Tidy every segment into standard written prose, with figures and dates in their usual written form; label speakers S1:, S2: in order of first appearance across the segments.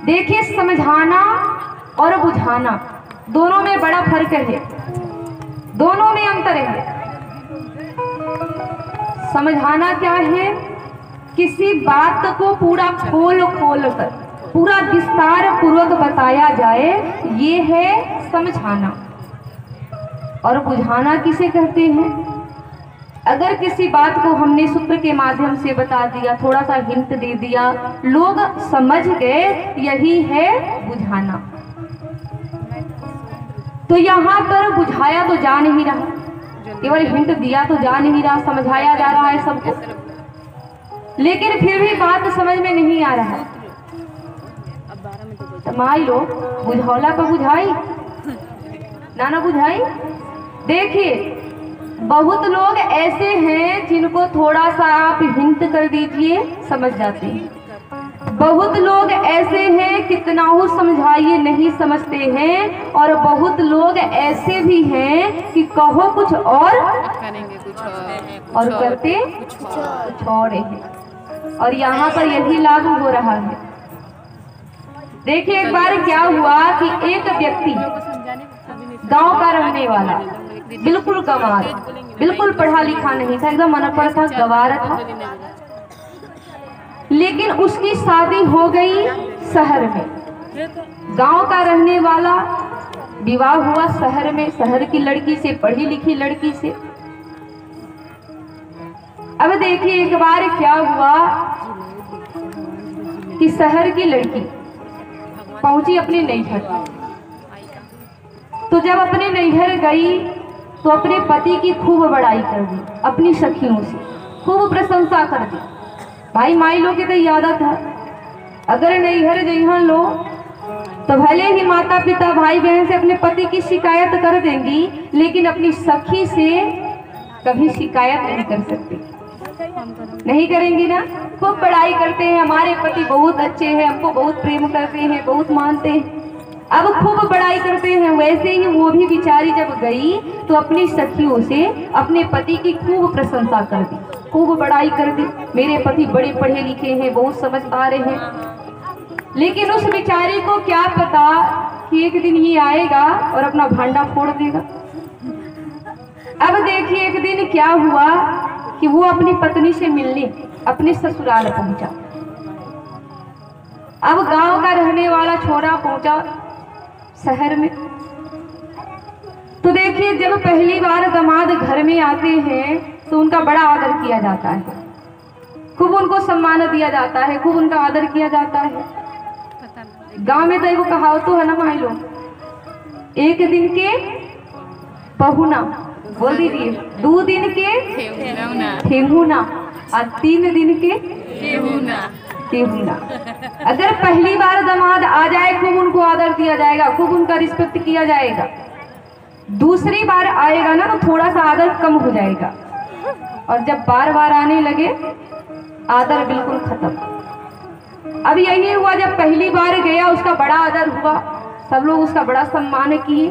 S1: देखिए, समझाना और बुझाना दोनों में बड़ा फर्क है, दोनों में अंतर है। समझाना क्या है? किसी बात को पूरा खोल कर पूरा विस्तार पूर्वक बताया जाए, ये है समझाना। और बुझाना किसे कहते हैं? अगर किसी बात को हमने सूत्र के माध्यम से बता दिया, थोड़ा सा हिंट दे दिया, लोग समझ गए, यही है बुझाना। तो यहाँ पर बुझाया तो जा नहीं रहा, केवल हिंट दिया तो जा नहीं रहा, समझाया जा रहा है सबको, लेकिन फिर भी बात समझ में नहीं आ रहा। मान लो बुझौला को बुझाई ना बुझाई। देखिए, बहुत लोग ऐसे हैं जिनको थोड़ा सा आप हिंट कर दीजिए समझ जाते हैं। बहुत लोग ऐसे हैं कितना हो समझाइए नहीं समझते हैं, और बहुत लोग ऐसे भी हैं कि कहो कुछ और
S2: करेंगे कुछ
S1: और करते कुछ और है। और यहाँ पर यही लागू हो रहा है। देखिए, एक बार क्या हुआ कि एक व्यक्ति गांव का रहने वाला, बिल्कुल गंवार, बिल्कुल पढ़ा लिखा नहीं था, एकदम अनपढ़ था, गंवार था, लेकिन उसकी शादी हो गई शहर में। गांव का रहने वाला, विवाह हुआ शहर में, शहर की लड़की से, पढ़ी लिखी लड़की से। अब देखिए, एक बार क्या हुआ कि शहर की लड़की पहुंची अपने नैहर। तो जब अपने नैहर गई तो अपने पति की खूब बड़ाई कर दी, अपनी सखियों से खूब प्रशंसा कर दी। भाई माई लोग की तो आदत है, अगर नैहर जइहन लो तो भले ही माता पिता भाई बहन से अपने पति की शिकायत कर देंगी, लेकिन अपनी सखी से कभी शिकायत नहीं कर सकती, नहीं करेंगी ना। खूब बड़ाई करते हैं, हमारे पति बहुत अच्छे हैं, हमको बहुत प्रेम करते हैं, बहुत मानते हैं, अब खूब बड़ाई करते हैं। वैसे ही वो भी बेचारी जब गई तो अपनी सखियों से अपने पति की खूब प्रशंसा कर दी, खूब बड़ाई कर दी। मेरे पति बड़े पढ़े लिखे हैं, बहुत समझदार हैं। लेकिन उस बेचारी को क्या पता कि एक दिन ये आएगा और अपना भांडा फोड़ देगा। अब देखिए, एक दिन क्या हुआ कि वो अपनी पत्नी से मिलने अपने ससुराल पहुंचा। अब गांव का रहने वाला छोरा पहुंचा शहर में। तो देखिए, जब पहली बार दामाद घर में आते हैं तो उनका बड़ा आदर किया जाता है, खूब उनको सम्मान दिया जाता है, खूब उनका आदर किया जाता है। गांव में तो एक कहावत है ना भाई लोग, एक दिन के पहुना, बोल दीजिए, 2 दिन के ठेहुना और 3 दिन के केहुना। अगर पहली बार दामाद आ जाए, खूब उनको आदर दिया जाएगा, खूब उनका रिस्पेक्ट किया जाएगा। दूसरी बार आएगा ना तो थोड़ा सा आदर कम हो जाएगा, और जब बार बार आने लगे आदर बिल्कुल खत्म। अब यही हुआ, जब पहली बार गया उसका बड़ा आदर हुआ, सब लोग उसका बड़ा सम्मान किए।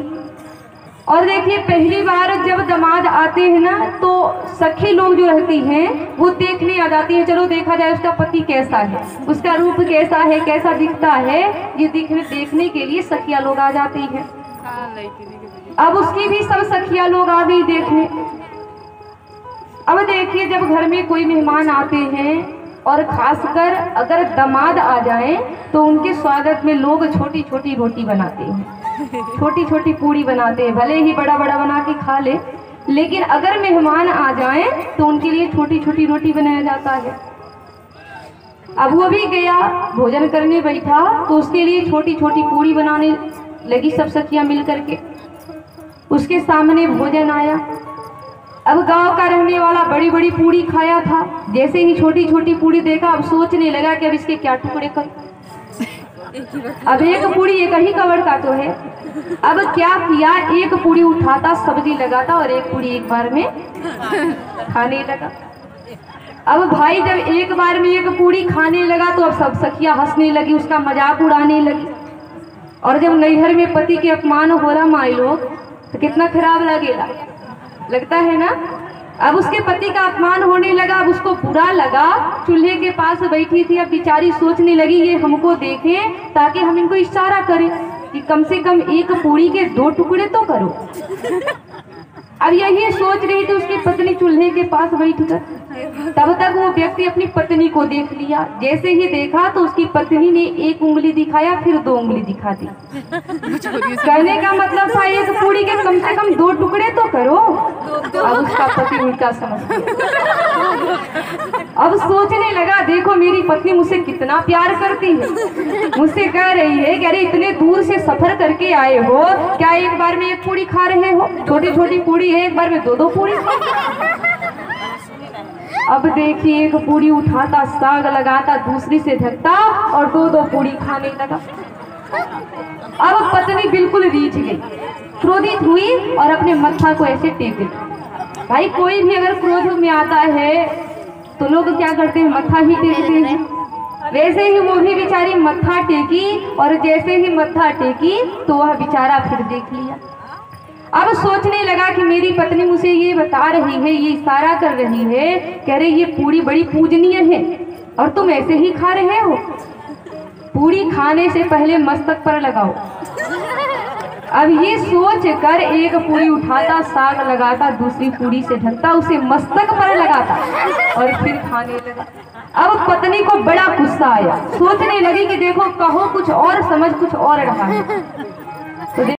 S1: और देखिए, पहली बार जब दामाद आते हैं ना तो सखी लोग जो रहती हैं वो देखने आ जाती हैं, चलो देखा जाए उसका पति कैसा है, उसका रूप कैसा है, कैसा दिखता है, ये देखने के लिए सखिया लोग आ जाती हैं। अब उसकी भी सब सखिया लोग आ गई देखने। अब देखिए, जब घर में कोई मेहमान आते हैं और खासकर अगर दामाद आ जाएं तो उनके स्वागत में लोग छोटी छोटी रोटी बनाते हैं, छोटी छोटी पूड़ी बनाते हैं, भले ही बड़ा बड़ा बना के खा ले, लेकिन अगर मेहमान आ जाएं तो उनके लिए छोटी छोटी रोटी बनाया जाता है। अब वो भी गया भोजन करने बैठा तो उसके लिए छोटी छोटी पूड़ी बनाने लगी सब सखियां मिल करके। उसके सामने भोजन आया। अब गांव का रहने वाला बड़ी बड़ी पूड़ी खाया था, जैसे ही छोटी छोटी पूड़ी देखा अब सोचने लगा कि अब इसके क्या टुकड़े कर। अब एक पूड़ी एक ही कवर का तो है। अब क्या किया, एक पूड़ी उठाता, सब्जी लगाता और एक पूड़ी एक बार में खाने लगा। अब भाई जब एक बार में एक पूड़ी खाने लगा तो अब सब सखियां हंसने लगी, उसका मजाक उड़ाने लगी। और जब नैहर में पति के अपमान हो रहा माई लोग तो कितना खराब लगेगा, लगता है ना। अब उसके पति का अपमान होने लगा, अब उसको बुरा लगा। चूल्हे के पास बैठी थी, अब बेचारी सोचने लगी ये हमको देखें ताकि हम इनको इशारा करें कि कम से कम एक पूरी के 2 टुकड़े तो करो। अब यही सोच रही थी, उसकी पत्नी चूल्हे के पास बैठी कर। तब तक वो व्यक्ति अपनी पत्नी को देख लिया। जैसे ही देखा तो उसकी पत्नी ने 1 उंगली दिखाया, फिर 2 उंगली दिखा दी। कहने का मतलब था एक पूरी के कम से कम 2 टुकड़े तो करो। अब उसका पति उल्टा समझ गया। अब सोचने लगा देखो मेरी पत्नी मुझसे कितना प्यार करती है, मुझसे कह रही है कि अरे इतने दूर से सफर करके आए हो, क्या एक बार में 1 पूरी खा रहे हो? छोटी छोटी पूरी है, एक बार में 2-2 पूरी। अब देखिए एक पूरी उठाता, साग लगाता, दूसरी से ढकता और 2-2 पूरी खाने लगा। अब पत्नी बिल्कुल रीझ गई, क्रोधित हुई और अपने मत्था को ऐसे टेक गई। भाई कोई भी अगर क्रोध में आता है तो लोग क्या करते हैं, मत्था ही टेकते हैं। वैसे ही वो भी बेचारी मत्था टेकी और जैसे ही मत्था टेकी तो वह बेचारा फिर देख लिया। अब सोचने लगा कि मेरी पत्नी मुझे ये बता रही है, ये इशारा कर रही है, कह रही ये पूरी बड़ी पूजनीय है और तुम ऐसे ही खा रहे हो। पूरी खाने से पहले मस्तक पर लगाओ। अब ये सोच कर एक पूरी उठाता, साग लगाता, दूसरी पूरी से ढकता, उसे मस्तक पर लगाता और फिर खाने लगा। अब पत्नी को बड़ा गुस्सा आया, सोचने लगी कि देखो कहो कुछ और, समझ कुछ और रहा है।